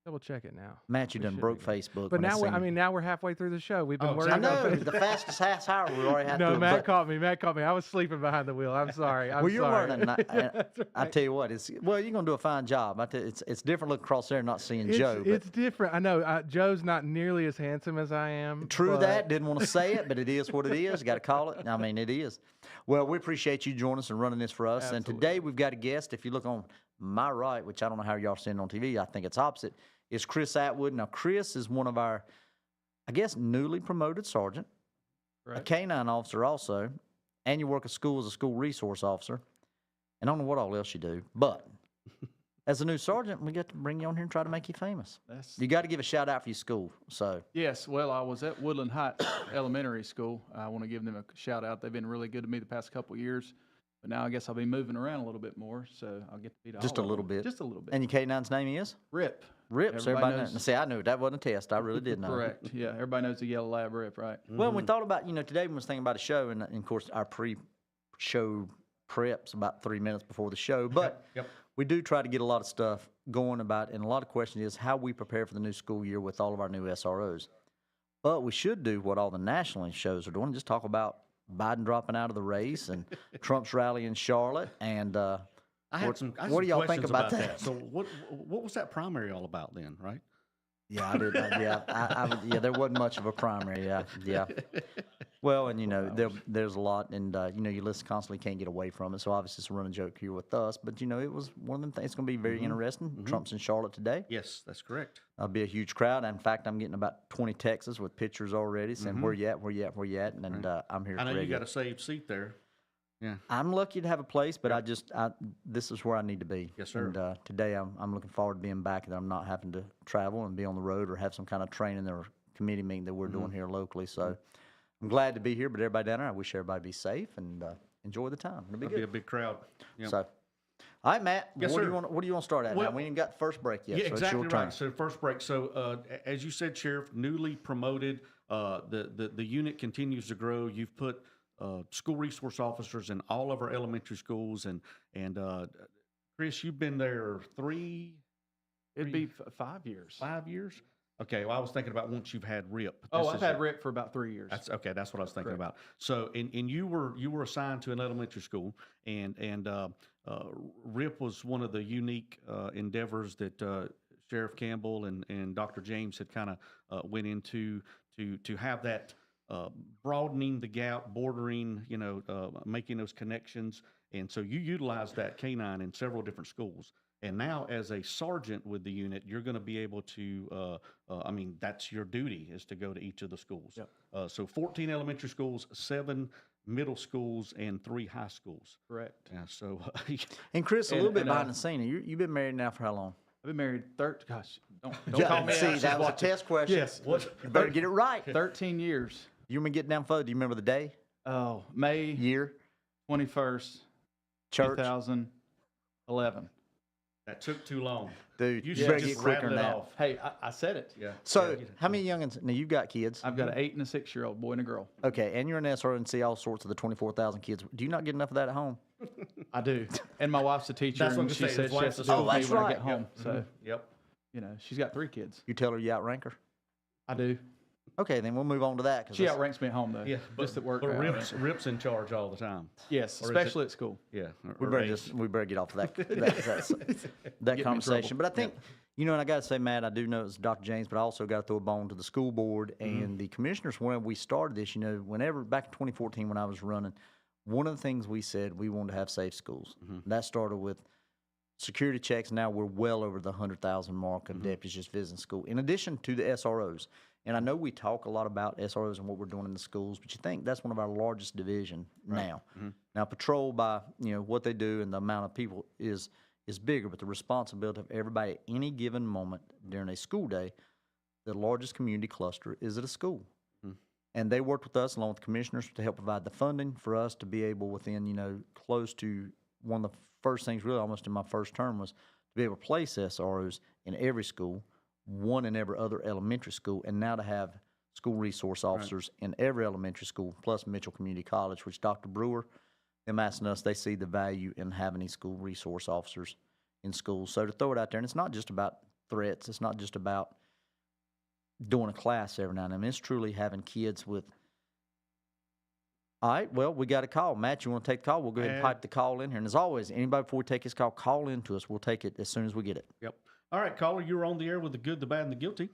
Double check it now. Matt, you done broke Facebook. But when now now we're halfway through the show. We've been worried I about know, the fastest half hour we already had to No, do. Matt caught me. Matt caught me. I was sleeping behind the wheel. I'm sorry. I'm Well, you're sorry. learning. I tell you what, you're going to do a fine job. It's different looking across there and not seeing Joe. It's different. I know. Joe's not nearly as handsome as I am. True that. Didn't want to say it, but it is what it is. Got to call it. I mean, it is. Well, we appreciate you joining us and running this for us. Absolutely. And today we've got a guest. If you look on my right, which I don't know how y'all seeing on TV, I think it's opposite, is Chris Atwood. Now, Chris is one of our, I guess, newly promoted sergeant, a K-9 officer also, and you work at school as a school resource officer. And I don't know what all else you do, but as a new sergeant, we get to bring you on here and try to make you famous. You got to give a shout out for your school. So yes, well, I was at Woodland Heights Elementary School. I want to give them a shout out. They've been really good to me the past couple of years. But now I guess I'll be moving around a little bit more, so I'll get to be just a little bit. Just a little bit. And your K-9's name is? Rip. Rip. So everybody knows. See, I knew that wasn't a test. I really did know. Correct. Yeah, everybody knows the Yellow Lab Rip, right? Well, we thought about, today we was thinking about a show, and of course our pre-show prep's about 3 minutes before the show, but we do try to get a lot of stuff going about, and a lot of questions is how we prepare for the new school year with all of our new SROs. But we should do what all the national shows are doing, just talk about Biden dropping out of the race and Trump's rally in Charlotte. And what do y'all think about that? So what was that primary all about then, right? Yeah, I did. Yeah, there wasn't much of a primary. Yeah. Well, and there's a lot, and your list constantly can't get away from it. So obviously it's a running joke here with us, but it was one of them things. It's going to be very interesting. Trump's in Charlotte today. Yes, that's correct. There'll be a huge crowd. In fact, I'm getting about 20 texts with pictures already saying where you at, where you at, where you at, and I'm here. I know you got a saved seat there. Yeah, I'm lucky to have a place, but this is where I need to be. Yes, sir. And today I'm looking forward to being back, and I'm not having to travel and be on the road or have some kind of training or committee meeting that we're doing here locally. So I'm glad to be here, but everybody down there, I wish everybody be safe and enjoy the time. It'll be good. Be a big crowd. Yep. So, all right, Matt. Yes, what sir. do you want to start at? Now, we ain't got the first break yet. Yeah, so exactly it's your turn. right. So first break. So as you said, Sheriff, newly promoted. The unit continues to grow. You've put school resource officers in all of our elementary schools, and Chris, you've been there It'd be 5 years. 5 years. Okay, well, I was thinking about once you've had RIP. I've had RIP for about 3 years. That's what I was thinking about. So, and you were assigned to an elementary school, and RIP was one of the unique endeavors that Sheriff Campbell and Dr. James had kind of went into to have that broadening the gap, bordering, making those connections, and so you utilized that K-9 in several different schools. And now, as a sergeant with the unit, you're going to be able to, that's your duty, is to go to each of the schools. Yep. So 14 elementary schools, 7 middle schools, and 3 high schools. Correct. Yeah, so. And Chris, a little bit behind the scene. You've been married now for how long? I've been married don't call me See, out. that was a test question. Yes. You better get it right. 13 years. You remember getting down photo? Do you remember the day? Oh, May Year? 21st, Church? 2011. That took too long. Dude, you better just get quicker than that. off. Hey, I said it. Yeah. So, how many youngins? Now, you've got kids. I've got an 8 and a 6-year-old boy and a girl. Okay, and you're an SRO and see all sorts of the 24,000 kids. Do you not get enough of that at home? I do. And my wife's a teacher, That's what and I'm she saying. says His she has wife's to a do school with me teacher. when I Right. get home. So, Yep. she's got 3 kids. You tell her you outrank her? I do. Okay, then we'll move on to that. She outranks me at home, though. Yeah, just at work. But Rip's in charge all the time. Yes, Or is especially at school. Yeah. We better get off of that conversation. But I think, and I got to say, Matt, I do know it's Dr. James, but I also got to throw a bone to the school board and the commissioners. When we started this, whenever back in 2014 when I was running, one of the things we said we wanted to have safe schools. That started with security checks. Now we're well over the 100,000 mark of deputies just visiting school, in addition to the SROs. And I know we talk a lot about SROs and what we're doing in the schools, but you think that's one of our largest division now. Now, patrol by, what they do and the amount of people is bigger, but the responsibility of everybody at any given moment during a school day, the largest community cluster is at a school. And they worked with us along with commissioners to help provide the funding for us to be able within, close to one of the first things really almost in my first term was to be able to place SROs in every school, one in every other elementary school, and now to have school resource officers in every elementary school, plus Mitchell Community College, which Dr. Brewer, them asking us, they see the value in having these school resource officers in schools. So to throw it out there, and it's not just about threats. It's not just about doing a class every now and then. It's truly having kids with. All right, well, we got a call. Matt, you want to take the call? We'll go ahead and pipe the call in here. And as always, anybody before we take this call, call in to us. We'll take it as soon as we get it. Yep. All right, caller, you're on the air with the good, the bad, and the guilty.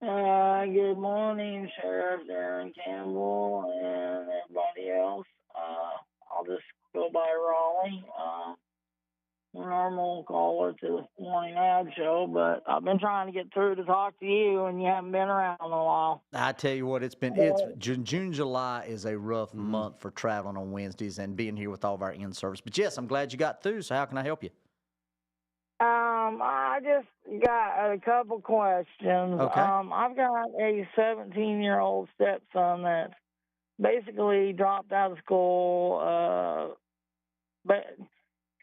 Good morning, Sheriff Darren Campbell and everybody else. I'll just go by Raleigh. Normal caller to the morning ad show, but I've been trying to get through to talk to you, and you haven't been around in a while. I tell you what, it's June, July is a rough month for traveling on Wednesdays and being here with all of our in-service. But yes, I'm glad you got through, so how can I help you? I just got a couple questions. Okay. I've got a 17-year-old stepson that's basically dropped out of school, but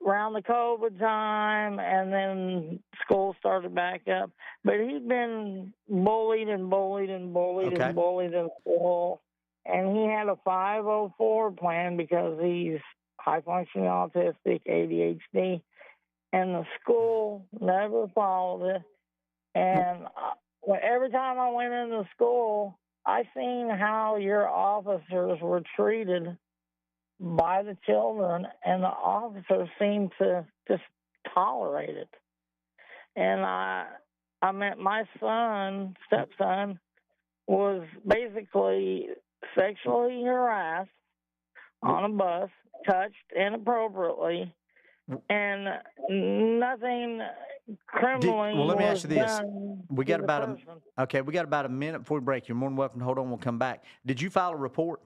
around the COVID time, and then school started back up. But he's been bullied and bullied and bullied Okay. and bullied in school. And he had a 504 plan because he's high-functioning autistic, ADHD. And the school never followed it. And every time I went into school, I seen how your officers were treated by the children, and the officers seemed to just tolerate it. And I meant my stepson, was basically sexually harassed on a bus, touched inappropriately, and nothing criminally Well, let me was ask you this. done We to got the about person. we got about a minute before we break. You're more than welcome to hold on. We'll come back. Did you file a report?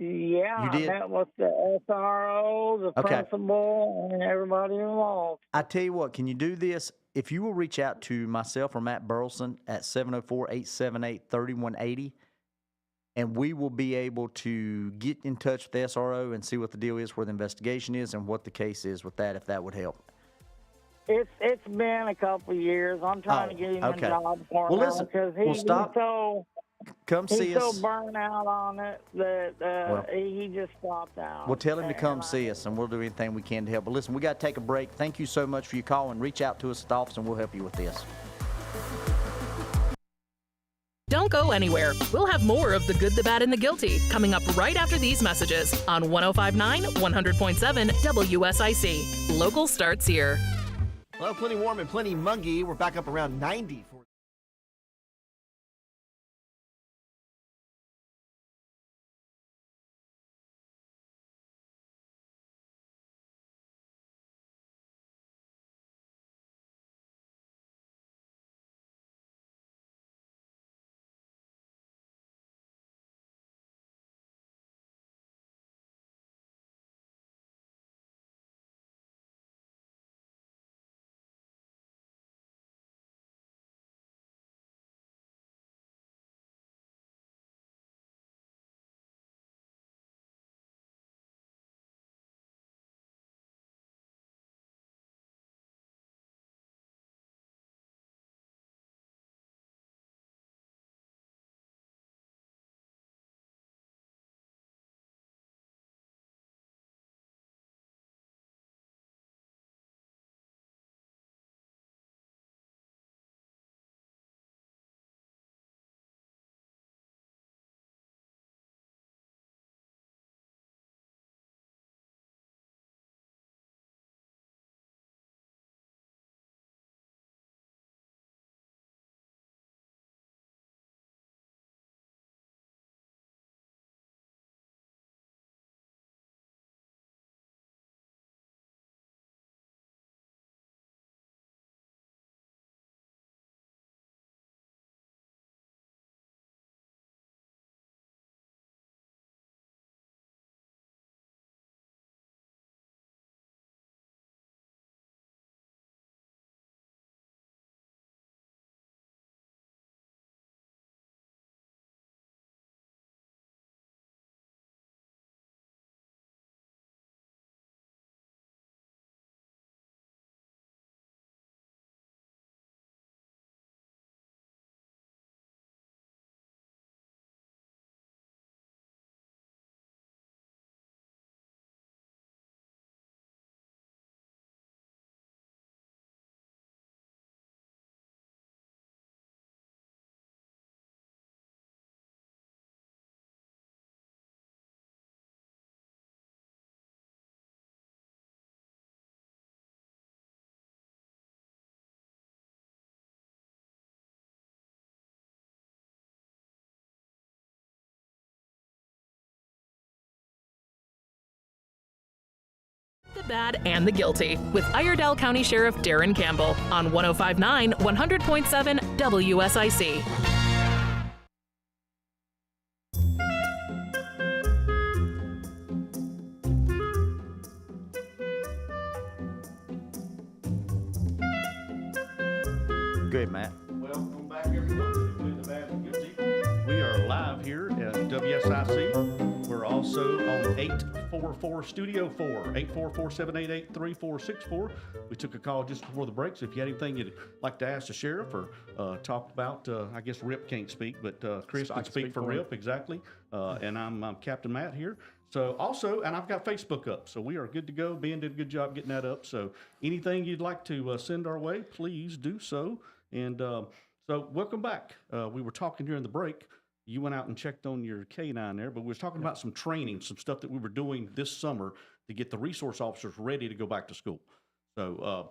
Yeah, You did? I met with the SRO, the Okay. principal, and everybody involved. I tell you what, can you do this? If you will reach out to myself or Matt Burleyson at 704-878-3180, and we will be able to get in touch with the SRO and see what the deal is, where the investigation is, and what the case is with that, if that would help. It's been a couple of years. I'm trying to get him okay. a job for Well, him listen, because well, he's stop. so Come see he's us. so burnt out on it that Well, he just stopped out. We'll tell him to come And see us, and we'll do anything we can to help. But listen, we got to take a break. Thank you so much for your call, and reach out to us at the office, and we'll help you with this. Don't go anywhere. We'll have more of The Good, the Bad, and the Guilty coming up right after these messages on 105.9, 100.7 WSIC. Local starts here. Well, plenty warm and plenty muggy. We're back up around 90 for bad, and the guilty with Iredell County Sheriff Darren Campbell on 105.9 100.7 WSIC. Good, Matt. Welcome back, everyone, to Good, the Bad, and the Guilty. We are live here at WSIC. We're also on 844 Studio 4, 844-788-3464. We took a call just before the break, so if you had anything you'd like to ask the sheriff or talk about, I guess Rip can't speak, but Chris can speak for Rip, exactly. And I'm Captain Matt here. So also, and I've got Facebook up, so we are good to go. Ben did a good job getting that up. So anything you'd like to send our way, please do so. And so welcome back. We were talking during the break. You went out and checked on your K9 there, but we were talking about some training, some stuff that we were doing this summer to get the resource officers ready to go back to school. So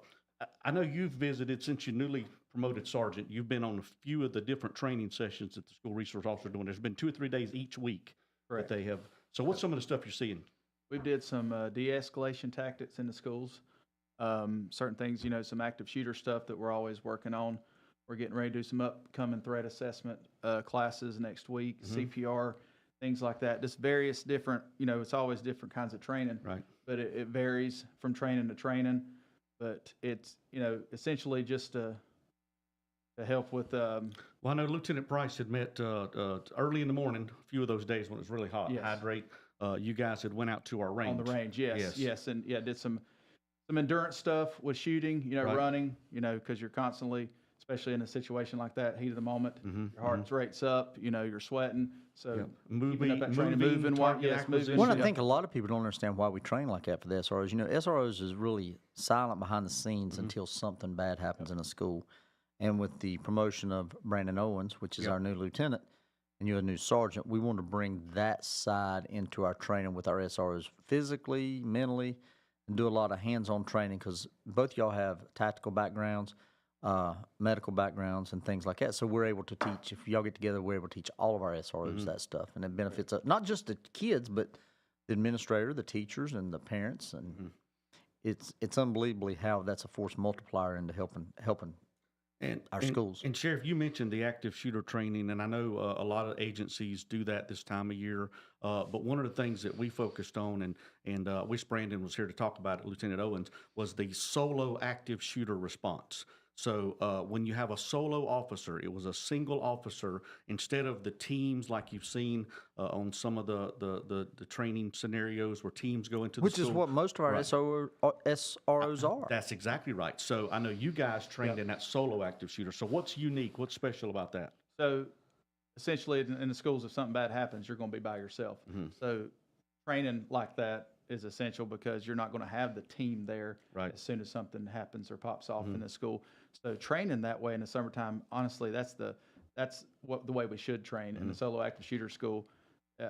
I know you've visited since you newly promoted sergeant. You've been on a few of the different training sessions that the school resource officers are doing. There's been 2 or 3 days each week that they have. So what's some of the stuff you're seeing? We did some de-escalation tactics in the schools. Certain things, some active shooter stuff that we're always working on. We're getting ready to do some upcoming threat assessment classes next week, CPR, things like that. Just various different, it's always different kinds of training. Right. But it varies from training to training. But it's, essentially just to help with. Well, I know Lieutenant Price had met early in the morning, a few of those days when it was really hot. Yes. Hydrate. You guys had went out to our range. On the range, yes. And did some endurance stuff with shooting, Right. running, because you're constantly, especially in a situation like that, heat of the moment, your heart rate's up, you're sweating. So keeping up that training, moving. Well, I think a lot of people don't understand why we train like that for the SROs. SROs is really silent behind the scenes until something bad happens in a school. And with the promotion of Brandon Owens, which is our new lieutenant, and you're a new sergeant, we want to bring that side into our training with our SROs physically, mentally, and do a lot of hands-on training because both y'all have tactical backgrounds, medical backgrounds, and things like that. So we're able to teach, if y'all get together, we're able to teach all of our SROs that stuff. And it benefits not just the kids, but the administrator, the teachers, and the parents. And it's unbelievably how that's a force multiplier into helping our schools. And Sheriff, you mentioned the active shooter training, and I know a lot of agencies do that this time of year. But one of the things that we focused on, and I wish Brandon was here to talk about it, Lieutenant Owens, was the solo active shooter response. So when you have a solo officer, it was a single officer instead of the teams like you've seen on some of the training scenarios where teams go into the school. Which is what most of our SROs are. That's exactly right. So I know you guys trained in that solo active shooter. So what's unique? What's special about that? So essentially in the schools, if something bad happens, you're going to be by yourself. So training like that is essential because you're not going to have the team there as soon as something happens or pops off in the school. So training that way in the summertime, honestly, that's the way we should train in the solo active shooter school.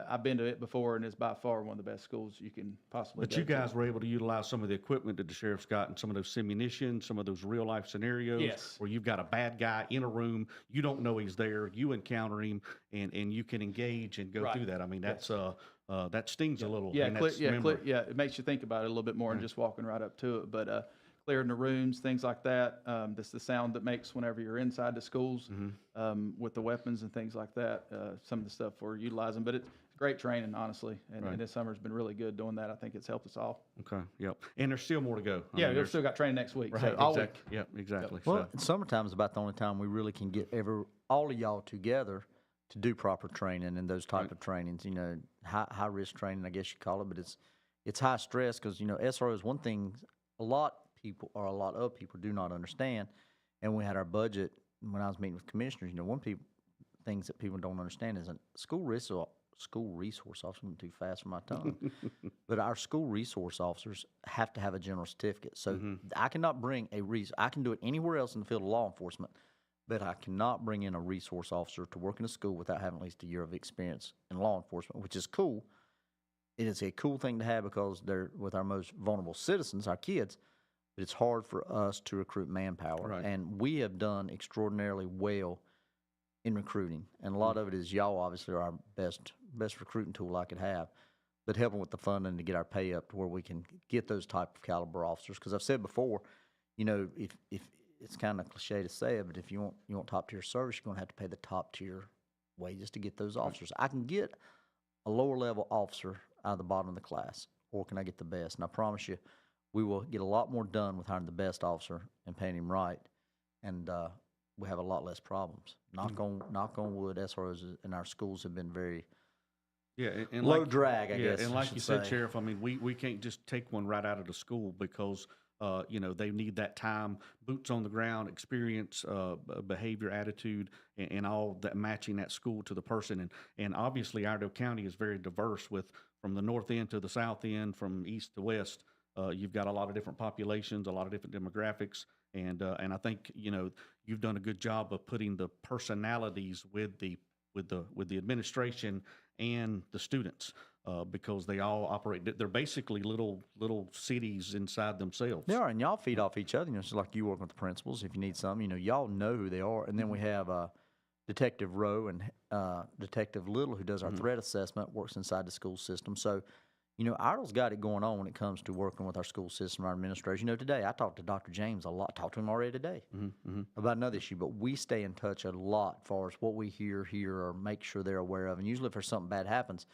I've been to it before, and it's by far one of the best schools you can possibly But go you guys to. were able to utilize some of the equipment that the sheriff's got and some of those simunitions, some of those real-life scenarios where you've got a bad guy in a room, you don't know he's there, you encounter him, and you can engage and go through that. I mean, that's that stings a little. It makes you think about it a little bit more than just walking right up to it. But clearing the rooms, things like that. That's the sound that makes whenever you're inside the schools with the weapons and things like that. Some of the stuff we're utilizing, but it's great training, honestly. And this summer's been really good doing that. I think it's helped us all. Okay. Yep. And there's still more to go. We've still got training next week. Right. So all Exactly. week. Yep. Exactly. Well, summertime is about the only time we really can get all of y'all together to do proper training and those type of trainings. High risk training, I guess you call it, but it's high stress because SRO is one thing a lot of people do not understand. And we had our budget when I was meeting with commissioners. Things that people don't understand is a school resource officer. I'm too fast for my tongue, but our school resource officers have to have a general certificate. So I cannot bring I can do it anywhere else in the field of law enforcement, but I cannot bring in a resource officer to work in a school without having at least a year of experience in law enforcement, which is cool. It is a cool thing to have because they're with our most vulnerable citizens, our kids, but it's hard for us to recruit manpower. Right. And we have done extraordinarily well in recruiting. And a lot of it is y'all obviously are our best recruiting tool I could have. but helping with the funding to get our pay up to where we can get those type of caliber officers. Because I've said before, you know, if it's kind of cliche to say it, but if you want top tier service, you're going to have to pay the top tier wages to get those officers. I can get a lower level officer out of the bottom of the class, or can I get the best? And I promise you, we will get a lot more done with hiring the best officer and paying him right, and we have a lot less problems. Knock on wood, SROs in our schools have been very and low drag, I guess. And I like should you said, say. Sheriff, I mean, we can't just take one right out of the school because you know, they need that time, boots on the ground, experience, behavior, attitude, and all that, matching that school to the person. And obviously, Iredell County is very diverse, with from the north end to the south end, from east to west. You've got a lot of different populations, a lot of different demographics, and I think, you know, you've done a good job of putting the personalities with the administration and the students. Because they all operate, they're basically little cities inside themselves. They are, and y'all feed off each other. You know, it's like you work with the principals. If you need something, you know, y'all know who they are. And then we have Detective Rowe and Detective Little, who does our threat assessment, works inside the school system. So, you know, Iredell's got it going on when it comes to working with our school system, our administrators. You know, today I talked to Dr. James a lot, talked to him already today about another issue, but we stay in touch a lot as far as what we hear here or make sure they're aware of. And usually if there's something bad happens,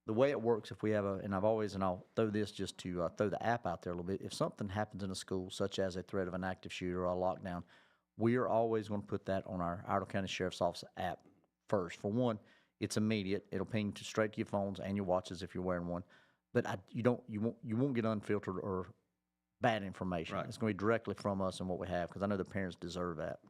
the way it works, if we have and I'll throw this just to throw the app out there a little bit. If something happens in a school, such as a threat of an active shooter or a lockdown, we are always going to put that on our Iredell County Sheriff's Office app first. For one, it's immediate. It'll ping straight to your phones and your watches if you're wearing one. But you won't get unfiltered or bad information. Right. It's going to be directly from us and what we have, because I know the parents deserve that.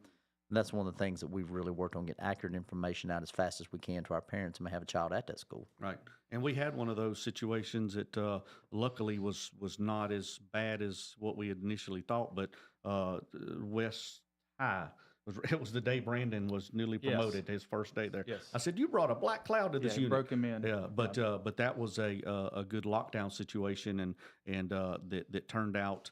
And that's one of the things that we've really worked on, get accurate information out as fast as we can to our parents and may have a child at that school. Right. And we had one of those situations that luckily was not as bad as what we had initially thought, but West High, it was the day Brandon was newly promoted, his first day there. Yes. I said, you brought a black cloud to this unit. Broke him in. Yeah, but that was a good lockdown situation, and that turned out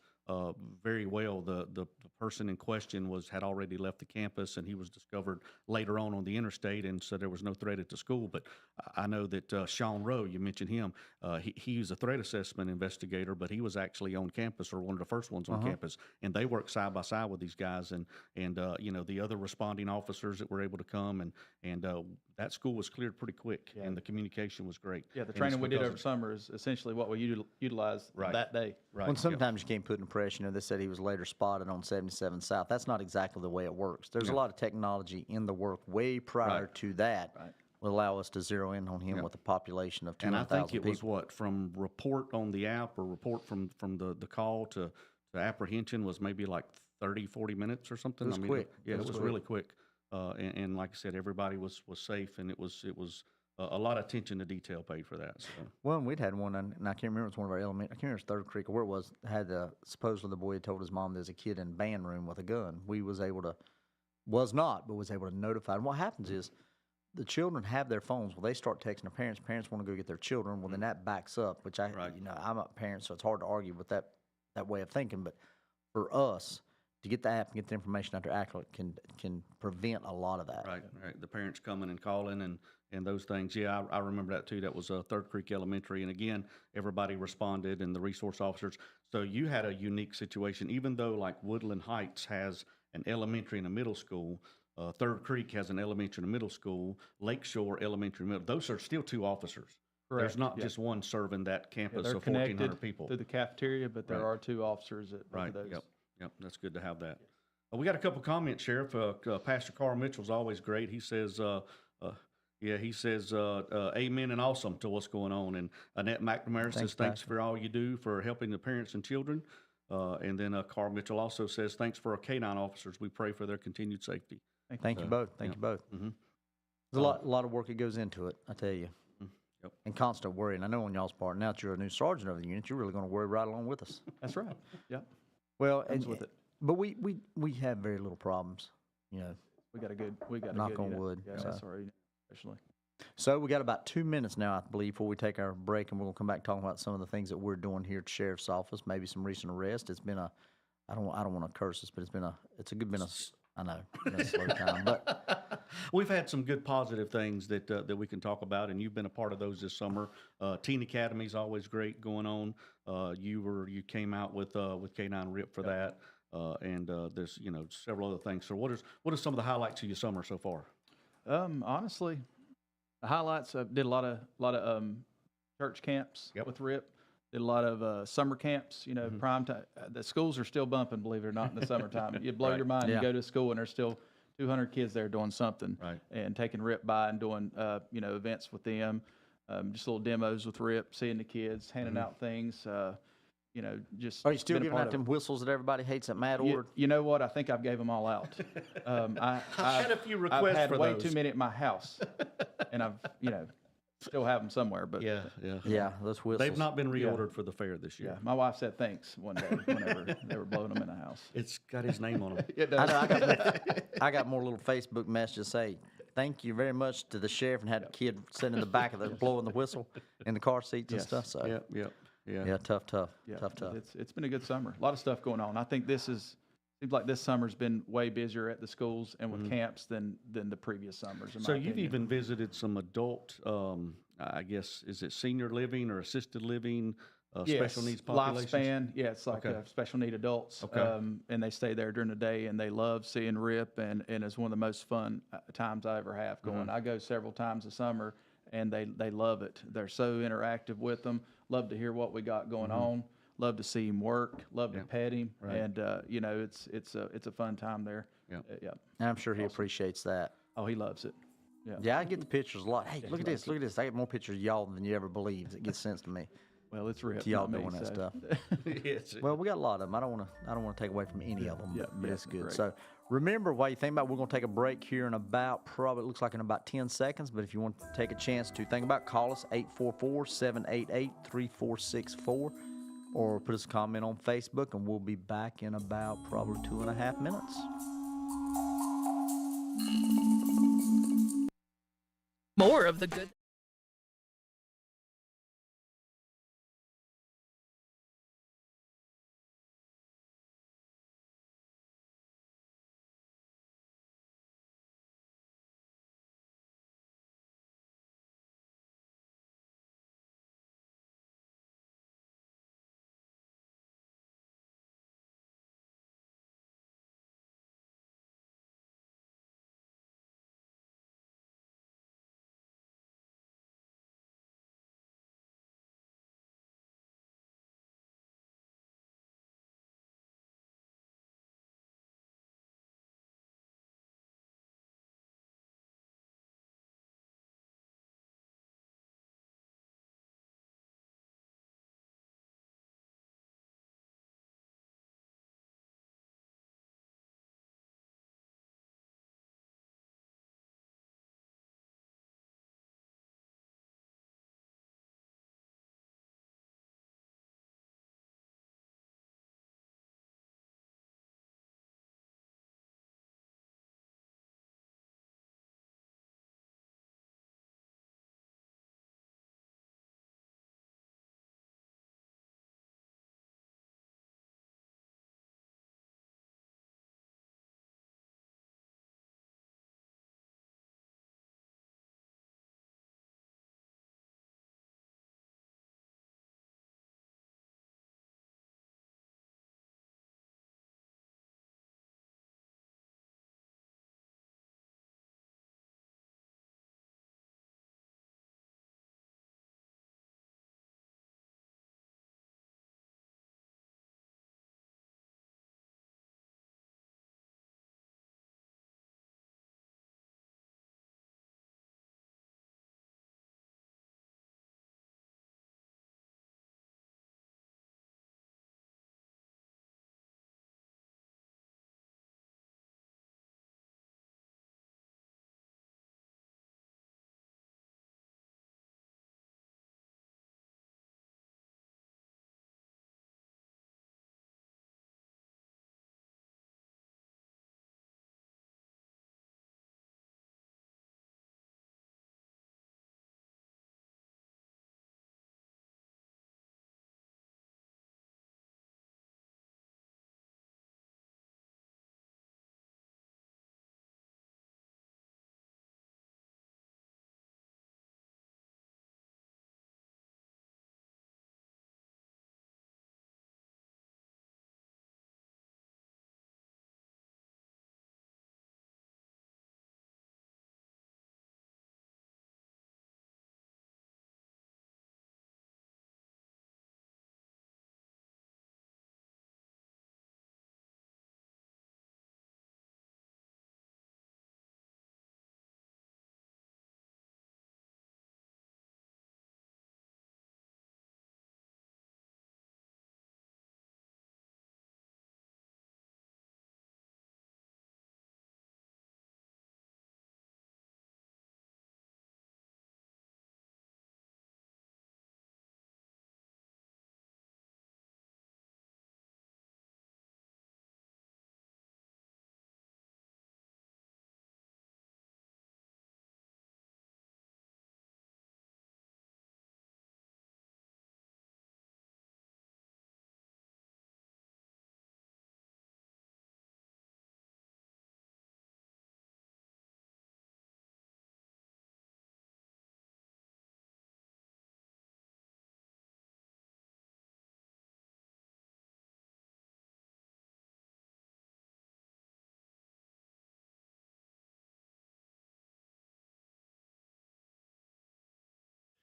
very well. The person in question had already left the campus, and he was discovered later on the interstate, and so there was no threat at the school. But I know that Sean Rowe, you mentioned him, he was a threat assessment investigator, but he was actually on campus, or one of the first ones on campus, and they worked side by side with these guys, and you know, the other responding officers that were able to come, and that school was cleared pretty quick, and the communication was great. Yeah, the training we did over summer is essentially what we utilized that day. Right. Well, sometimes you can't put in press. You know, they said he was later spotted on 77 South. That's not exactly the way it works. There's a lot of technology in the work way prior to that will allow us to zero in on him with a population of 200,000 And I think it people. was from report on the app or report from the call to apprehension was maybe like 30, 40 minutes or something. It was quick. Yeah, it was really quick. And like I said, everybody was safe, and it was a lot of attention to detail paid for that. So. Well, and we'd had one, and I can't remember, it was one of our elementary, I can't remember if it was Third Creek or where it was, supposedly the boy had told his mom there's a kid in band room with a gun. We was able to notify. And what happens is the children have their phones. Well, they start texting their parents. Parents want to go get their children. Well, then that backs up, which I'm a parent, so it's hard to argue with that way of thinking. But for us, to get the app and get the information out there accurate can prevent a lot of that. Right. The parents coming and calling and those things. Yeah, I remember that too. That was Third Creek Elementary. And again, everybody responded, and the resource officers. So you had a unique situation, even though like Woodland Heights has an elementary and a middle school. Third Creek has an elementary and a middle school. Lakeshore Elementary and middle. Those are still two officers. Correct. There's not just one serving that campus They're of 1,400 connected people. through the cafeteria, but there are two officers at both of those. Yep, that's good to have that. We got a couple comments, Sheriff. Pastor Carl Mitchell's always great. He says, amen and awesome to what's going on. And Annette McNamara says, thanks for all you do for helping the parents and children. And then Carl Mitchell also says, thanks for our K-9 officers. We pray for their continued safety. Thank you both. Thank you both. Mm-hmm. There's a lot of work that goes into it, I tell you. Yep. And constant worry. And I know on y'all's part, now that you're a new sergeant of the unit, you're really going to worry right along with us. That's right. Yeah. Well, with it. But we have very little problems, you know. We got a good knock on unit. wood. Yeah, So. sorry, especially. So we got about 2 minutes now, I believe, before we take our break, and we're going to come back talking about some of the things that we're doing here at the Sheriff's Office, maybe some recent arrests. It's been I don't want to curse this, but it's been a slow time. But We've had some good positive things that we can talk about, and you've been a part of those this summer. Teen Academy is always great going on. You came out with K9 Rip for that, and there's several other things. So what are some of the highlights of your summer so far? Honestly, the highlights. I did a lot of church camps with Rip. Did a lot of summer camps. Prime time. The schools are still bumping, believe it or not, in the summertime. You blow your mind. You go to school and there's still 200 kids there doing something, and taking Rip by and doing events with them. Just little demos with Rip, seeing the kids, handing out things. Just. Are you still giving out them whistles that everybody hates at Mad Order? You know what? I think I've gave them all out. I've had a few requests I've had for way those. too many at my house, and I've still have them somewhere. But Yeah, those whistles. They've not been reordered for the fair this year. yeah, my wife said thanks one day whenever they were blowing them in the house. It's got his name on them. It I does. know. I got more little Facebook messages say, "Thank you very much to the sheriff," and had a kid sitting in the back of the blowing the whistle in the car seats and Yes. stuff. So Yeah. tough. Yeah, Tough. It's been a good summer. A lot of stuff going on. I think seems like this summer's been way busier at the schools and with camps than the previous summers. In So my you've opinion. even visited some adult, I guess, is it senior living or assisted living, special needs populations? Lifespan. Yeah, it's like Okay. special need adults. Okay. And they stay there during the day, and they love seeing Rip, and it's one of the most fun times I ever have going. Mm-hmm. I go several times a summer, and they love it. They're so interactive with them. Love to hear what we got going on. Love to see him work. Love to pet him. Right. And it's a fun time there. Yeah. Yeah. And I'm sure he appreciates that. Oh, he loves it. Yeah, I get the pictures a lot. Hey, look at this. Look at this. I get more pictures of y'all than you ever believe. It gets sent to me. Well, it's Rip. To y'all not me, doing that so. stuff. Yes. Well, we got a lot of them. I don't want to take away from any of them, but it's good. great. So remember, while you think about, we're going to take a break here in about, probably it looks like in about 10 seconds. But if you want to take a chance to think about, call us 844-788-3464, or put us a comment on Facebook, and we'll be back in about probably 2.5 minutes. More of the good.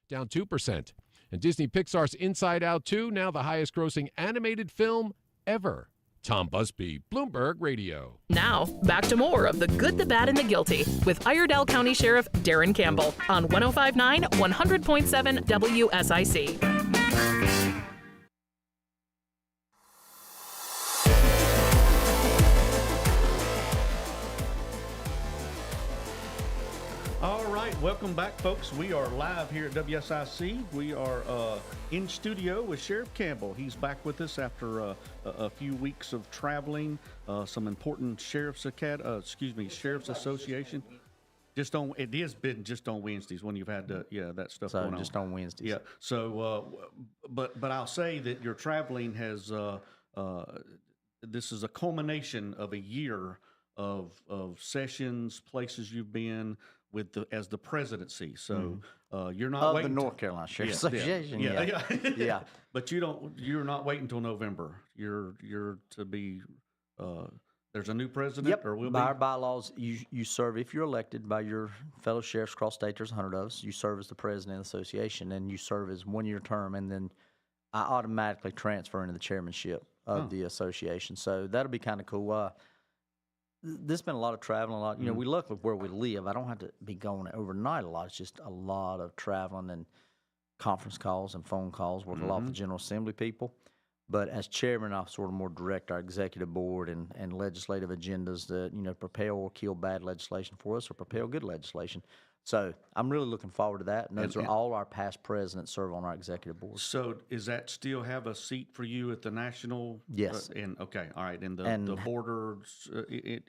down 2%. And Disney Pixar's Inside Out 2, now the highest grossing animated film ever. Tom Busby, Bloomberg Radio. Now, back to more of the good, the bad, and the guilty with Iredell County Sheriff Darren Campbell on 105.9, 100.7 WSIC. All right, welcome back, folks. We are live here at WSIC. We are in studio with Sheriff Campbell. He's back with us after a few weeks of traveling. Some important Sheriff's Association. It has been just on Wednesdays when you've had that stuff going on. Just on Wednesdays. Yeah. So, but I'll say that your traveling has this is a culmination of a year of sessions, places you've been with as the presidency. So you're not of waiting the North Carolina Sheriff's Association. Yeah. But you're not waiting until November. You're to be. There's a new president, Yep. or will by be? our bylaws, you serve, if you're elected by your fellow sheriffs across state, there's 100 of us, you serve as the president of the association, and you serve as 1-year term, and then I automatically transfer into the chairmanship of the association. So that'll be kind of cool. There's been a lot of traveling, a lot. You know, we luckily where we live, I don't have to be going overnight a lot. It's just a lot of traveling and conference calls and phone calls, working a lot with the General Assembly people. But as chairman, I sort of more direct our executive board and legislative agendas that, propel or kill bad legislation for us or propel good legislation. So I'm really looking forward to that. And those are all our past presidents serve on our executive board. So is that still have a seat for you at the national? Yes. Okay, all right. And the border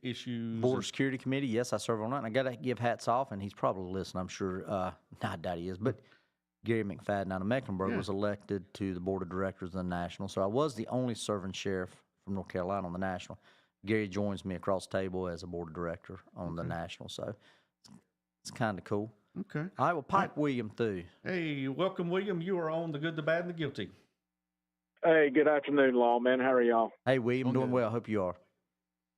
issues? Border Security Committee, yes, I serve on that. And I got to give hats off, and he's probably listening, I'm sure. I doubt he is, but Gary McFadden out of Mecklenburg was elected to the board of directors of the national. So I was the only serving sheriff from North Carolina on the national. Gary joins me across the table as a board of director on the national. So it's kind of cool. Okay. All right, well, pipe William through. Hey, welcome, William. You are on the good, the bad, and the guilty. Hey, good afternoon, Lawman. How are y'all? Hey, William, doing well. Hope you are.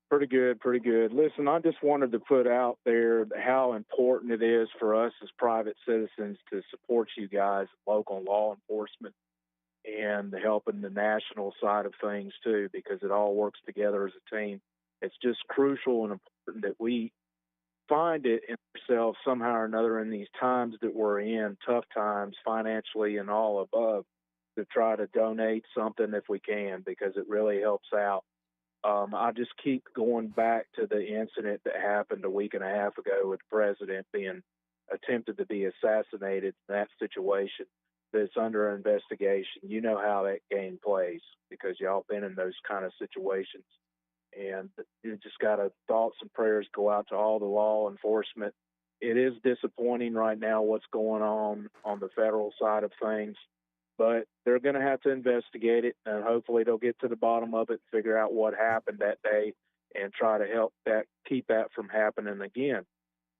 Pretty good, pretty good. Listen, I just wanted to put out there how important it is for us as private citizens to support you guys, local law enforcement, and helping the national side of things too, because it all works together as a team. It's just crucial and important that we find it in ourselves somehow or another in these times that we're in, tough times financially and all above, to try to donate something if we can, because it really helps out. I just keep going back to the incident that happened a week and a half ago with the president being attempted to be assassinated in that situation that's under investigation. You know how that game plays because y'all been in those kind of situations. And you just got to thoughts and prayers go out to all the law enforcement. It is disappointing right now what's going on the federal side of things, but they're going to have to investigate it, and hopefully they'll get to the bottom of it, figure out what happened that day, and try to help keep that from happening again.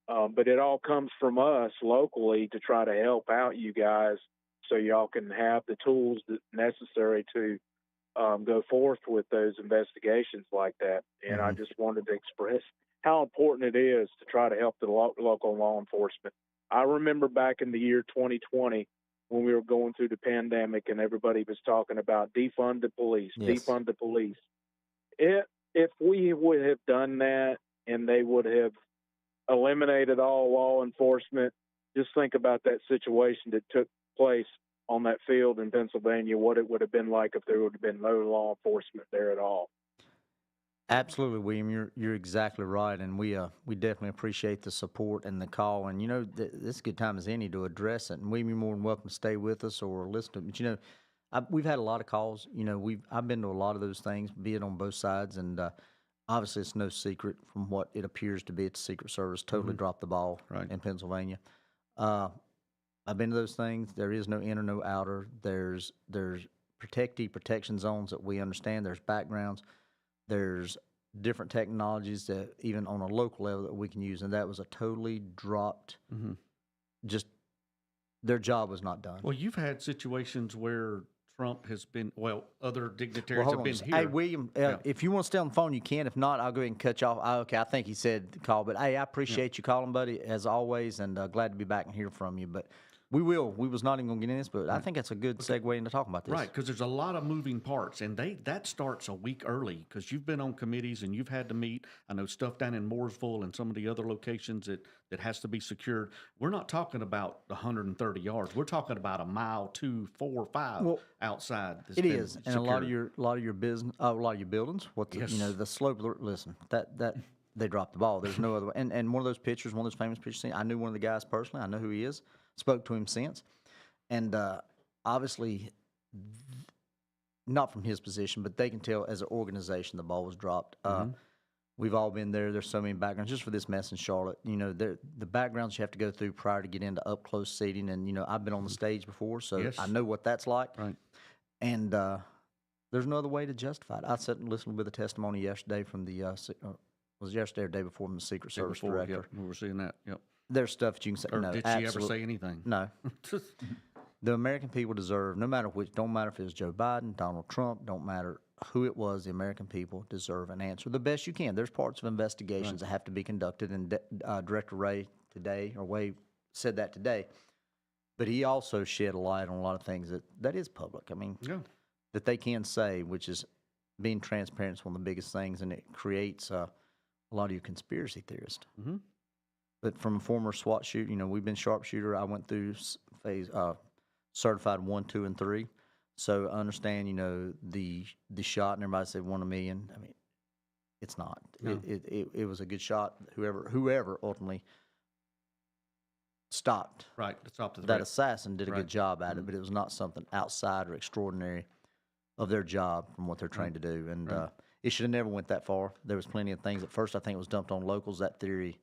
But it all comes from us locally to try to help out you guys so y'all can have the tools necessary to go forth with those investigations like that. And I just wanted to express how important it is to try to help the local law enforcement. I remember back in the year 2020 when we were going through the pandemic and everybody was talking about defund the police, defund the police. If we would have done that and they would have eliminated all law enforcement, just think about that situation that took place on that field in Pennsylvania, what it would have been like if there would have been no law enforcement there at all. Absolutely, William. You're exactly right, and we definitely appreciate the support and the call. And this is a good time as any to address it. And William, you're more than welcome to stay with us or listen to it. But we've had a lot of calls. I've been to a lot of those things, be it on both sides, and obviously it's no secret from what it appears to be. It's the Secret Service totally dropped the ball in Pennsylvania. I've been to those things. There is no inner, no outer. There's protection zones that we understand. There's backgrounds. There's different technologies that even on a local level that we can use, and that was a totally dropped. Just their job was not done. Well, you've had situations where Trump has been. Well, other dignitaries have been here. Hey, William, if you want to stay on the phone, you can. If not, I'll go ahead and cut you off. Okay, I think he said call, but hey, I appreciate you calling, buddy, as always, and glad to be back and hear from you. But We will. We was not even going to get in this, but I think that's a good segue into talking about this. Right, because there's a lot of moving parts, and that starts a week early because you've been on committees and you've had to meet. I know stuff down in Mooresville and some of the other locations that has to be secured. We're not talking about 130 yards. We're talking about a mile, 2, 4, 5 outside. It is, and a lot of your business, a lot of your buildings. The slope. Listen, that they dropped the ball. There's no other way. And one of those pictures, one of those famous pictures. I knew one of the guys personally. I know who he is. Spoke to him since, and obviously, not from his position, but they can tell as an organization the ball was dropped. We've all been there. There's so many backgrounds just for this mess in Charlotte. The backgrounds you have to go through prior to get into up close seating, and I've been on the stage before, so I know what that's like. Right. And there's no other way to justify it. I sat and listened with the testimony yesterday from the was yesterday or day before from the Secret Service director. Yep, we were seeing that. Yep. There's stuff that you can say. Or no, did she ever say anything? No. The American people deserve, no matter which, don't matter if it's Joe Biden, Donald Trump, don't matter who it was, the American people deserve an answer the best you can. There's parts of investigations that have to be conducted, and Director Ray said that today. But he also shed a light on a lot of things that is public. I mean, that they can say, which is being transparent is one of the biggest things, and it creates a lot of you conspiracy theorists. Mm-hmm. But from a former SWAT shooter, we've been sharpshooter. I went through phase certified 1, 2, and 3. So I understand, the shot, and everybody said 1 million. I mean, it's not. No. It was a good shot. Whoever ultimately stopped. Right, stopped that assassin did a good job at it, but it was not something outside or extraordinary of their job from what they're trained to do. And it should have never went that far. There was plenty of things. At first, I think it was dumped on locals. That theory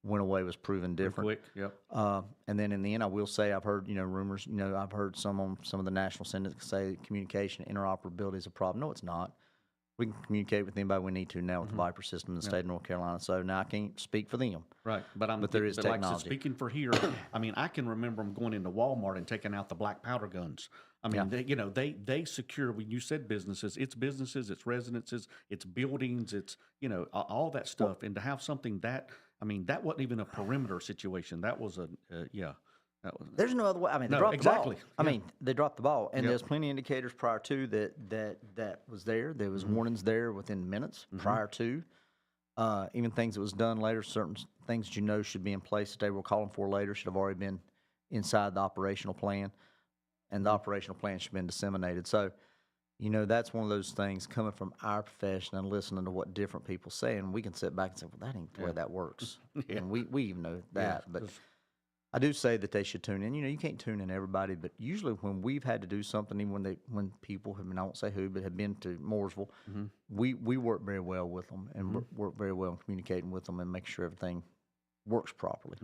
went away, was proven different. Quick, yep. And then in the end, I will say I've heard, rumors. I've heard some of the national syndics say communication interoperability is a problem. No, it's not. We can communicate with anybody we need to now with the Viper system in the state of North Carolina. So now I can't speak for them. Right, but there is technology. Like speaking for here, I mean, I can remember them going into Walmart and taking out the black powder guns. I mean, they secure. When you said businesses, it's residences, it's buildings, it's all that stuff. And to have something that, I mean, that wasn't even a perimeter situation. That was There's no other way. I mean, they dropped the ball. I mean, they dropped the ball, and there's plenty of indicators prior to that was there. There was warnings there within minutes prior to. Even things that was done later, certain things that should be in place that they were calling for later should have already been inside the operational plan, and the operational plan should have been disseminated. So, that's one of those things coming from our profession and listening to what different people say, and we can sit back and say, well, that ain't the way that works. And we even know that, but I do say that they should tune in. You can't tune in everybody, but usually when we've had to do something, even when people have been, I won't say who, but have been to Mooresville, we work very well with them and work very well in communicating with them and make sure everything works properly.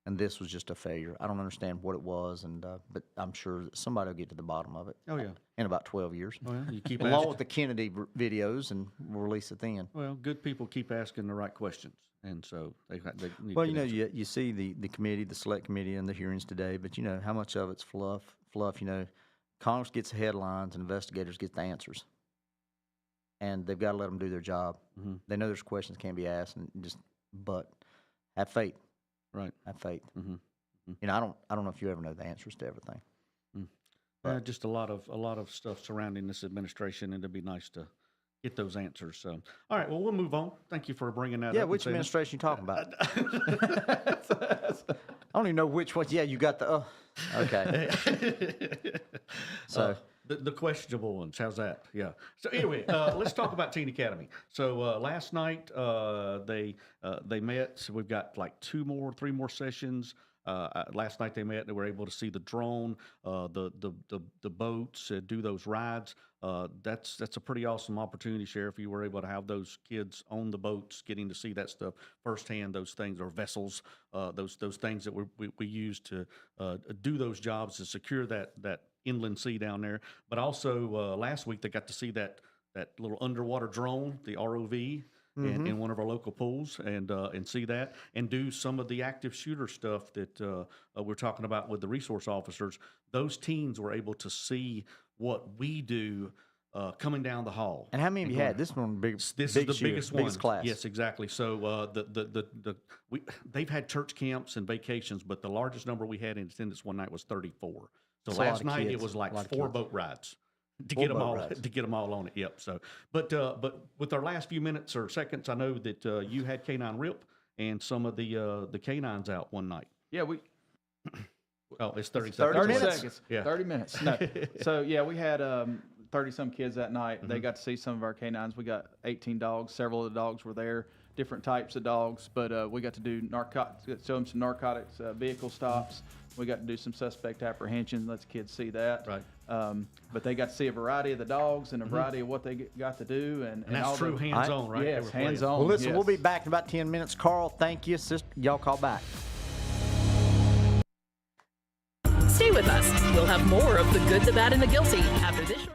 And this was just a failure. I don't understand what it was, but I'm sure that somebody will get to the bottom of it. Oh, yeah. In about 12 years. Oh, yeah. You keep along with the Kennedy videos, and we'll release it then. Well, good people keep asking the right questions. And so they need well, you see the committee, the select committee, and the hearings today, but how much of it's fluff. Congress gets the headlines, and investigators get the answers, and they've got to let them do their job. They know there's questions can't be asked, and but have faith. Right. Have faith. I don't know if you ever know the answers to everything. Just a lot of stuff surrounding this administration, and it'd be nice to get those answers. So, all right, well, we'll move on. Thank you for bringing that up. Yeah, which administration you talking about? I don't even know which one. Yeah, you got the, okay. So. The questionable ones, how's that? Yeah. So anyway, let's talk about Teen Academy. So last night they met. So we've got like 3 more sessions. Last night they met. They were able to see the drone, the boats, do those rides. That's a pretty awesome opportunity, Sheriff. You were able to have those kids on the boats, getting to see that stuff firsthand. Those things, or vessels, those things that we use to do those jobs to secure that inland sea down there. But also last week they got to see that little underwater drone, the ROV. In one of our local pools, and see that, and do some of the active shooter stuff that we're talking about with the resource officers. Those teens were able to see what we do coming down the hall. And how many have you had? This one, This is biggest the biggest one. biggest class. Yes, exactly. So they've had church camps and vacations, but the largest number we had in attendance one night was 34. So It's a lot last of night it kids, was a like lot of 4 kids. boat rides to Four get them boat all rides. to get them all on it. Yep. So, but with our last few minutes or seconds, I know that you had Canine Rip and some of the canines out one night. Yeah, we Oh, it's 30 30 seconds. seconds. Yeah. 30 minutes. No. So yeah, we had 30-some kids that night. They got to see some of our canines. We got 18 dogs. Several of the dogs were there, different types of dogs. But we got to do show them some narcotics vehicle stops. We got to do some suspect apprehension. Let the kids see that. Right. But they got to see a variety of the dogs and a variety of what they got to do. And And that's all true hands-on, right? They Yes, were playing. hands-on. Well, listen, yes. we'll be back in about 10 minutes. Carl, thank you. Sister, y'all call back. Stay with us. We'll have more of the good, the bad, and the guilty after this short.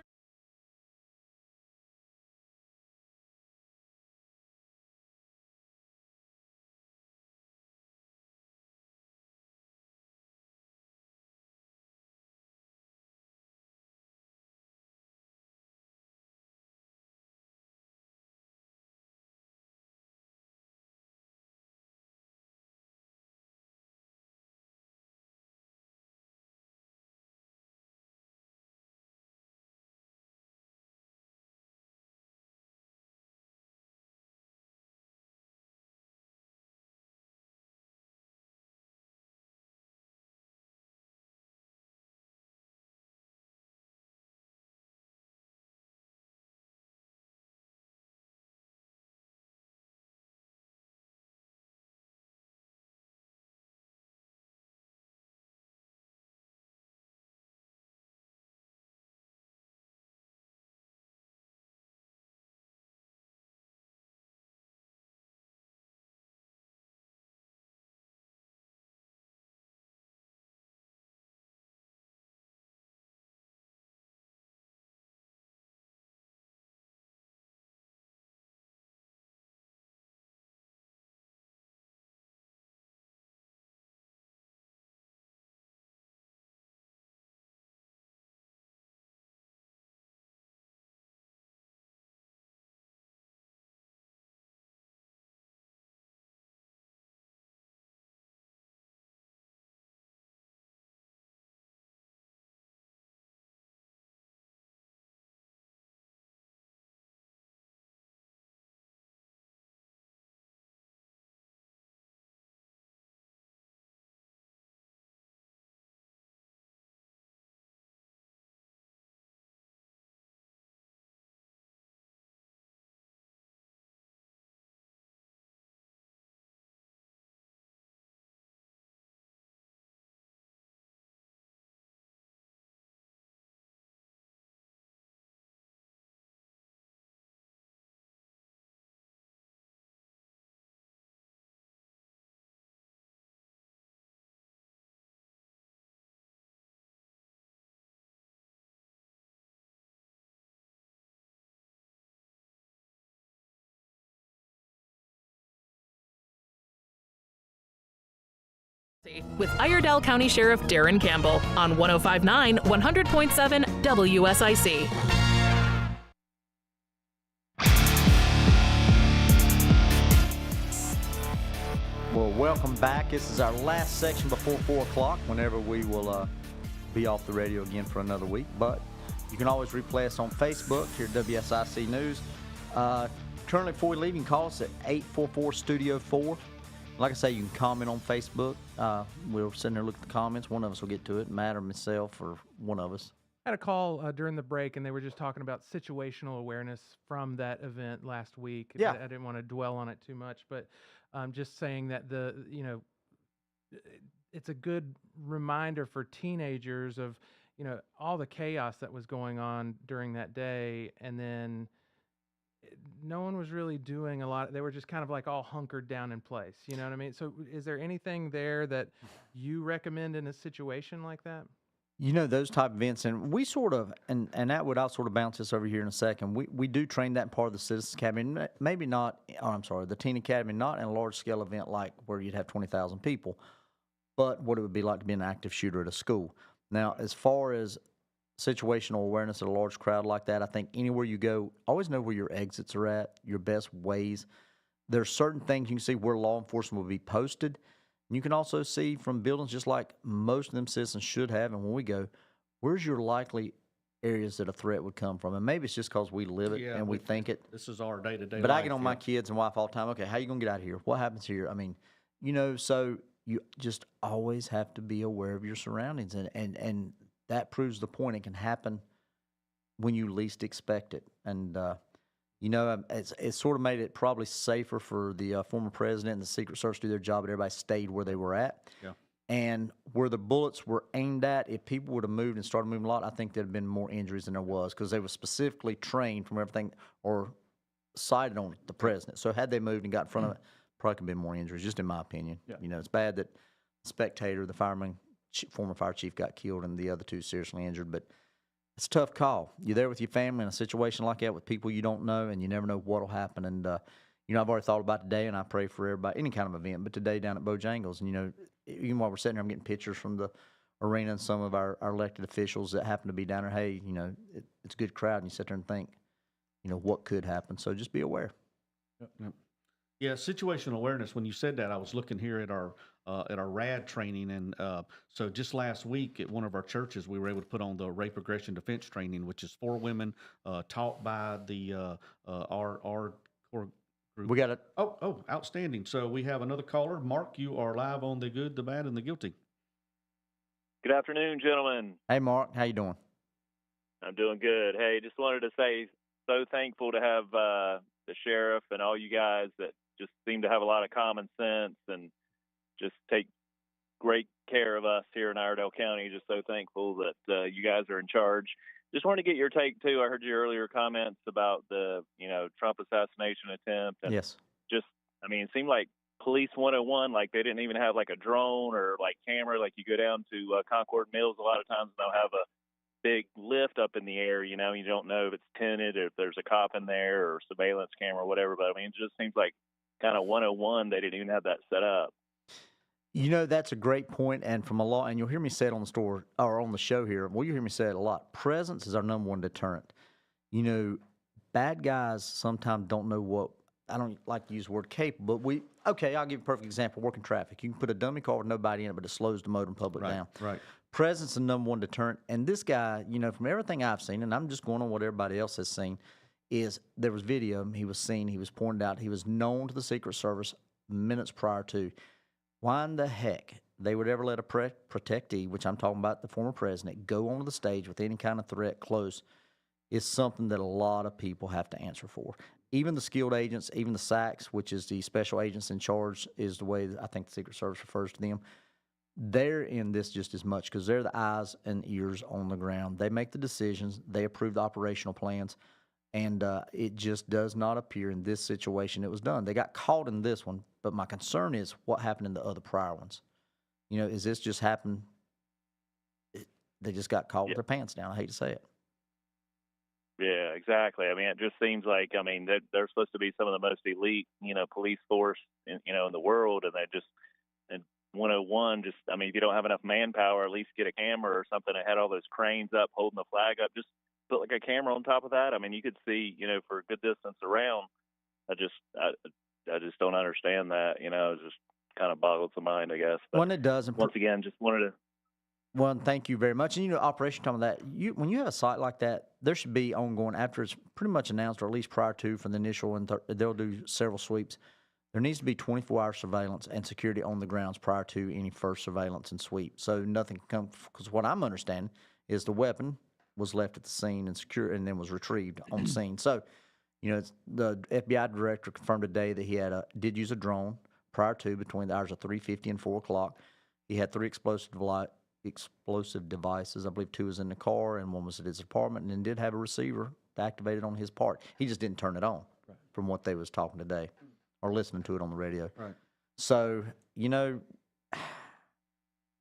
With Iredell County Sheriff Darren Campbell on 105.9, 100.7 WSIC. Well, welcome back. This is our last section before 4 o'clock, whenever we will be off the radio again for another week. But you can always replay us on Facebook here at WSIC News. Currently, before we leave, you can call us at 844-STUDIO-4. Like I say, you can comment on Facebook. We'll sit there and look at the comments. One of us will get to it, Matt or myself or one of us. I had a call during the break, and they were just talking about situational awareness from that event last week. Yeah. I didn't want to dwell on it too much, but just saying that it's a good reminder for teenagers of, all the chaos that was going on during that day, and then no one was really doing a lot. They were just kind of like all hunkered down in place. You know what I mean? So is there anything there that you recommend in a situation like that? Those type of events, and we sort of, and Atwood, I'll sort of bounce this over here in a second. We do train that part of the Citizens Academy, maybe not, the Teen Academy, not in a large-scale event like where you'd have 20,000 people, but what it would be like to be an active shooter at a school. Now, as far as situational awareness at a large crowd like that. I think anywhere you go, always know where your exits are at, your best ways. There's certain things you can see where law enforcement will be posted. You can also see from buildings, just like most of them citizens should have, and when we go, where's your likely areas that a threat would come from? And maybe it's just because we live it and we think it. This is our day-to-day But life, I get on my kids and wife all the time, okay, how you going to get out of here? What happens here? I mean, so you just always have to be aware of your surroundings, and that proves the point. It can happen when you least expect it. And, it's sort of made it probably safer for the former president and the Secret Service to do their job, but everybody stayed where they were at. Yeah. And where the bullets were aimed at, if people would have moved and started moving a lot, I think there'd have been more injuries than there was, because they were specifically trained from everything or sighted on the president. So had they moved and got in front of it, probably could have been more injuries, just in my opinion. Yeah. It's bad that the spectator, the fireman, former fire chief, got killed and the other two seriously injured, but it's a tough call. You're there with your family in a situation like that with people you don't know, and you never know what will happen. And, I've already thought about today, and I pray for everybody, any kind of event, but today down at Bojangles, and, even while we're sitting there, I'm getting pictures from the arena and some of our elected officials that happen to be down there. Hey, it's a good crowd, and you sit there and think, what could happen. So just be aware. Yep. Yeah, situational awareness. When you said that, I was looking here at our RAD training, and so just last week at one of our churches, we were able to put on the rape aggression defense training, which is for women, taught by the our core group. We got it. Oh, outstanding! So we have another caller. Mark, you are live on the good, the bad, and the guilty. Good afternoon, gentlemen. Hey, Mark, how you doing? I'm doing good. Hey, just wanted to say, so thankful to have the sheriff and all you guys that just seem to have a lot of common sense and just take great care of us here in Iredell County. Just so thankful that you guys are in charge. Just wanted to get your take, too. I heard your earlier comments about the, Trump assassination attempt. And yes. It seemed like Police 101, like they didn't even have like a drone or like camera. Like you go down to Concord Mills, a lot of times they'll have a big lift up in the air, you don't know if it's tinted or if there's a cop in there or surveillance camera or whatever. But it just seems like kind of 101, they didn't even have that set up. That's a great point, and from a law, and you'll hear me say it on the store or on the show here. Well, you hear me say it a lot. Presence is our number one deterrent. Bad guys sometimes don't know what. I don't like to use the word capable, but I'll give you a perfect example. Working traffic, you can put a dummy car with nobody in it, but it slows the motor in public down. Right. Presence is the number one deterrent, and this guy, from everything I've seen, and I'm just going on what everybody else has seen, is there was video. He was seen. He was pointed out. He was known to the Secret Service minutes prior to. Why in the heck they would ever let a protectee, which I'm talking about the former president, go onto the stage with any kind of threat close is something that a lot of people have to answer for. Even the skilled agents, even the SACs, which is the special agents in charge, is the way I think the Secret Service refers to them. They're in this just as much because they're the eyes and ears on the ground. They make the decisions. They approve the operational plans. And it just does not appear in this situation it was done. They got caught in this one, but my concern is what happened in the other prior ones. Is this just happened? They just got caught with their pants down. I hate to say it. Yeah, exactly. It just seems like, they're supposed to be some of the most elite, police force, in the world, and they just, and 101, just, if you don't have enough manpower, at least get a camera or something that had all those cranes up, holding the flag up, just put like a camera on top of that. You could see, for a good distance around. I just don't understand that, it just kind of boggles the mind, I guess. But when it doesn't. Once again, just wanted to. Well, thank you very much. And, operation time of that, when you have a site like that, there should be ongoing after it's pretty much announced, or at least prior to, for the initial, and they'll do several sweeps. There needs to be 24-hour surveillance and security on the grounds prior to any first surveillance and sweep. So nothing can come, because what I'm understanding is the weapon was left at the scene and secure, and then was retrieved on the scene. So, the FBI director confirmed today that he did use a drone prior to, between the hours of 3:50 and 4 o'clock. He had 3 explosive devices. I believe 2 was in the car and 1 was at his apartment, and then did have a receiver activated on his part. He just didn't turn it on, from what they was talking today or listening to it on the radio. Right. So,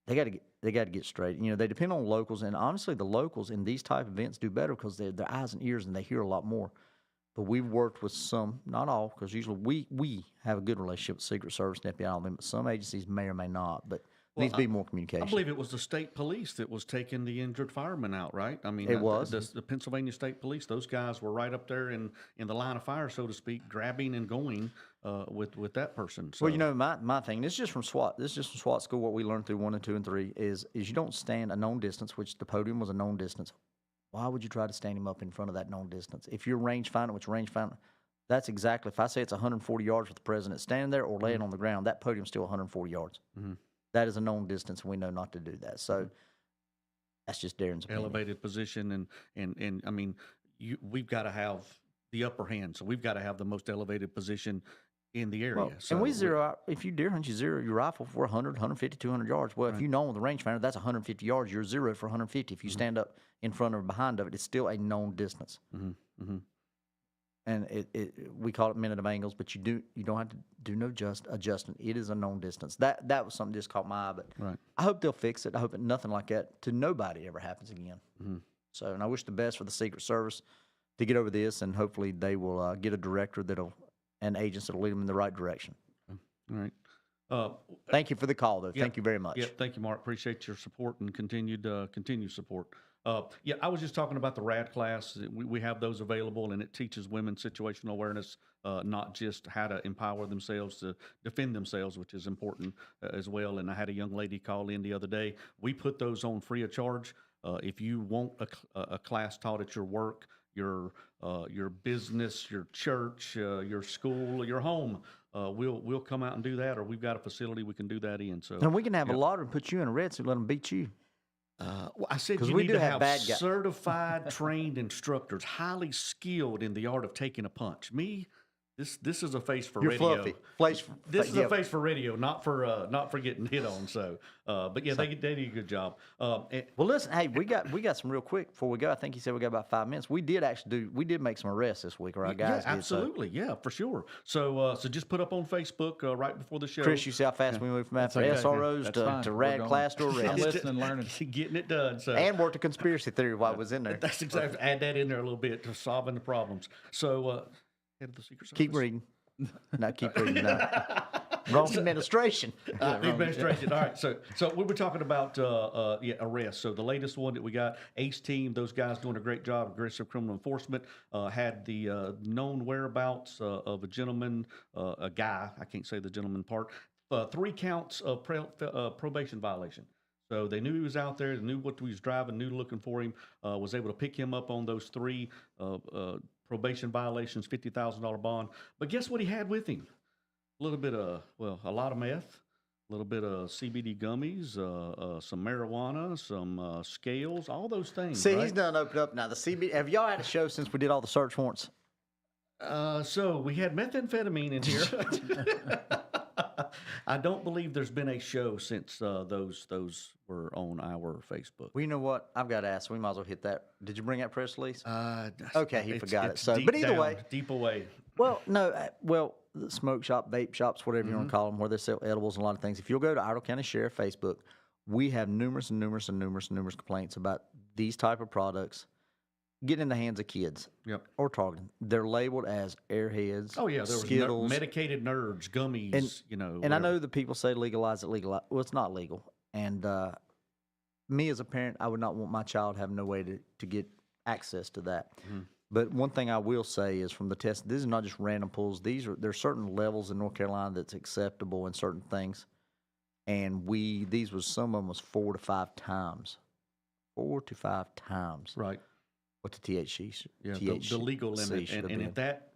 they got to get straight. They depend on locals, and honestly, the locals in these type of events do better because they're their eyes and ears, and they hear a lot more. But we've worked with some, not all, because usually we have a good relationship with Secret Service and FBI, but some agencies may or may not. But Needs to be more communication. I believe it was the state police that was taking the injured firemen out, right? I mean, It was. the Pennsylvania State Police. Those guys were right up there in the line of fire, so to speak, grabbing and going with that person. So. Well, you know, my thing. This is just from SWAT. This is just from SWAT school. What we learned through 1 and 2 and 3 is you don't stand a known distance, which the podium was a known distance. Why would you try to stand him up in front of that known distance? If you're range finding, which range finding, that's exactly. If I say it's 140 yards with the president standing there or laying on the ground, that podium's still 140 yards. Mm-hmm. That is a known distance, and we know not to do that. So that's just Darren's opinion. Elevated position, and I mean, we've got to have the upper hand, so we've got to have the most elevated position in the area. Well, so and we zero out, if you deer hunt, you zero your rifle for 100, 150, 200 yards. Well, if you know on the rangefinder, that's 150 yards, you're zero for 150. If you stand up in front or behind of it, it's still a known distance. Mm-hmm. Mm-hmm. And we call it minute of angles, but you don't have to do no adjusting. It is a known distance. That was something that just caught my eye, but I hope they'll fix it. I hope that nothing like that to nobody ever happens again. Mm-hmm. So, and I wish the best for the Secret Service to get over this, and hopefully they will get a director and agents that'll lead them in the right direction. All right. Thank you for the call, though. Thank you very much. Yeah, thank you, Mark. Appreciate your support and continued support. I was just talking about the RAD class. We have those available, and it teaches women situational awareness, not just how to empower themselves to defend themselves, which is important as well. And I had a young lady call in the other day. We put those on free of charge. If you want a class taught at your work, your business, your church, your school, your home, we'll come out and do that, or we've got a facility we can do that in. So, and we can have a lottery and put you in a red suit, let them beat you. Well, I said you we need do to have bad guys. certified, trained instructors, highly skilled in the art of taking a punch. Me, this is a face for You're radio. fluffy. This is a face for radio, not for getting hit on. So, but yeah, they did a good job. Well, listen, hey, we got some real quick before we go. I think he said we got about 5 minutes. We did make some arrests this week, or our guys did. Absolutely, yeah, for sure. So, just put up on Facebook right before the show. Chris, you see how fast we moved from after SROs to rad class to arrest. I'm listening and learning. Getting it done. So. And worked a conspiracy theory while I was in there. That's exactly. Add that in there a little bit to solving the problems. So, head of the Secret Service. Keep reading. No, keep reading. No. Wrong administration. Administration. All right. So we were talking about arrests. So the latest one that we got, ACE team, those guys doing a great job, aggressive criminal enforcement, had the known whereabouts of a gentleman, a guy. I can't say the gentleman part. 3 counts of probation violation. So they knew he was out there, they knew what he was driving, knew looking for him, was able to pick him up on those 3 probation violations, $50,000 bond. But guess what he had with him? A little bit of, a lot of meth, a little bit of CBD gummies, some marijuana, some scales, all those things. See, right? he's done opened up now. The CBD. Have y'all had a show since we did all the search warrants? So we had methamphetamine in here. I don't believe there's been a show since those were on our Facebook. Well, you know what? I've got to ask. We might as well hit that. Did you bring that press release? Okay, he forgot it. So, but either way, deep away. Well, no. The smoke shop, vape shops, whatever you want to call them, where they sell edibles and a lot of things. If you'll go to Iredell County Sheriff Facebook, we have numerous complaints about these type of products getting in the hands of kids. Yep. Or targeting. They're labeled as Airheads. Oh yeah, there Skittles, was medicated nerds, gummies, and whatever. I know the people say legalize it. Well, it's not legal. And me as a parent, I would not want my child having no way to get access to that. Mm-hmm. But one thing I will say is from the test, this is not just random pulls. There's certain levels in North Carolina that's acceptable in certain things. And some of them was 4 to 5 times. 4 to 5 times. Right. What the THC, the legal limit, and if that,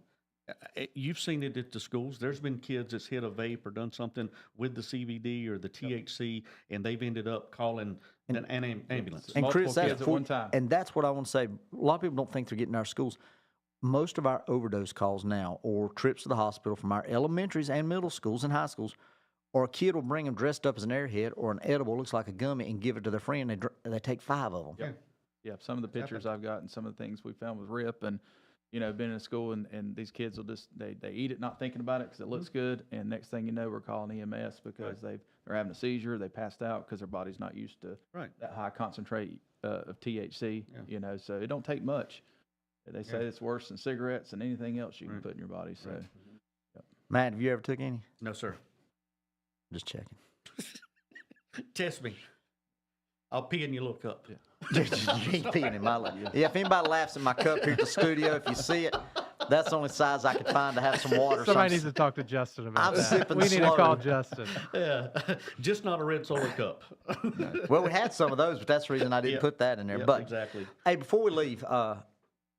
you've seen it at the schools. There's been kids that's hit a vape or done something with the CBD or the THC, and they've ended up calling an ambulance. And Chris, kids at one time. And that's what I want to say. A lot of people don't think they're getting in our schools. Most of our overdose calls now, or trips to the hospital from our elementaries and middle schools and high schools, or a kid will bring them dressed up as an Airhead or an edible, looks like a gummy, and give it to their friend. They take 5 of them. Yeah. Yeah, some of the pictures I've got and some of the things we found with Rip and, been in school and these kids will just, they eat it not thinking about it because it looks good. And next thing you know, we're calling EMS because they're having a seizure. They passed out because their body's not used to that high concentrate of THC, so it don't take much. They say it's worse than cigarettes and anything else you can put in your body. So, Matt, have you ever took any? No, sir. Just checking. Test me. I'll pee in your little cup. You ain't peeing in my lap. Yeah, if anybody laughs in my cup here at the studio, if you see it, that's the only size I could find to have some water. Somebody needs to talk to Justin about I'm that. sipping We need slow. to call Justin. Yeah, just not a red soda cup. Well, we had some of those, but that's the reason I didn't put that in there. Yep, But exactly. hey, before we leave,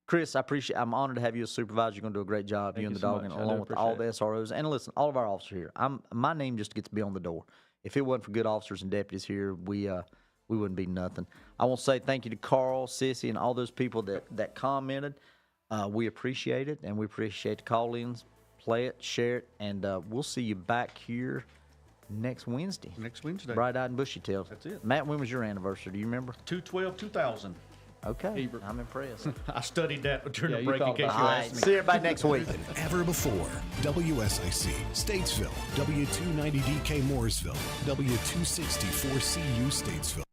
Chris, I'm honored to have you as supervisor. You're going to do a great job, you and the you so dog, and much. I do along with all the appreciate SROs. And listen, all of our officers here. My name just gets to be on the door. If it wasn't for good officers and deputies here, we wouldn't be nothing. I want to say thank you to Carl, Sissy, and all those people that commented. We appreciate it, and we appreciate the call-ins. Play it, share it, and we'll see you back here next Wednesday. Next Wednesday. Bright-eyed and bushy-tailed. That's it. Matt, when was your anniversary? Do you remember? 2/12/2000. Okay, I'm impressed. I studied that during Yeah, the you break in thought case about you All asked right, me. see everybody next week. Than ever before. WSIC, Statesville, W290DK Mooresville, W264CU Statesville.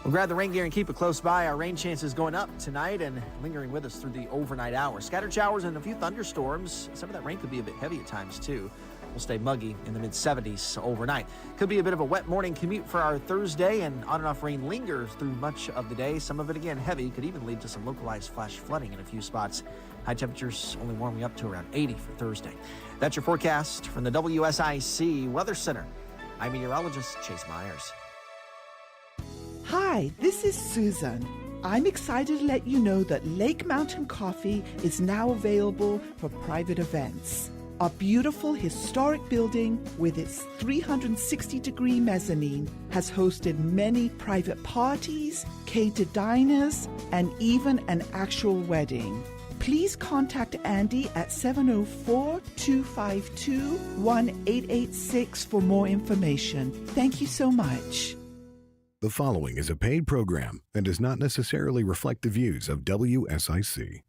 Well, grab the rain gear and keep it close by. Our rain chances going up tonight and lingering with us through the overnight hours. Scattered showers and a few thunderstorms. Some of that rain could be a bit heavy at times, too. We'll stay muggy in the mid-70s overnight. Could be a bit of a wet morning commute for our Thursday, and on and off rain lingers through much of the day. Some of it, again, heavy. Could even lead to some localized flash flooding in a few spots. High temperatures only warming up to around 80 for Thursday. That's your forecast from the WSIC Weather Center. I'm meteorologist Chase Myers. Hi, this is Susan. I'm excited to let you know that Lake Mountain Coffee is now available for private events. Our beautiful historic building with its 360-degree mezzanine has hosted many private parties, catered diners, and even an actual wedding. Please contact Andy at 704-252-1886 for more information. Thank you so much. The following is a paid program and does not necessarily reflect the views of WSIC.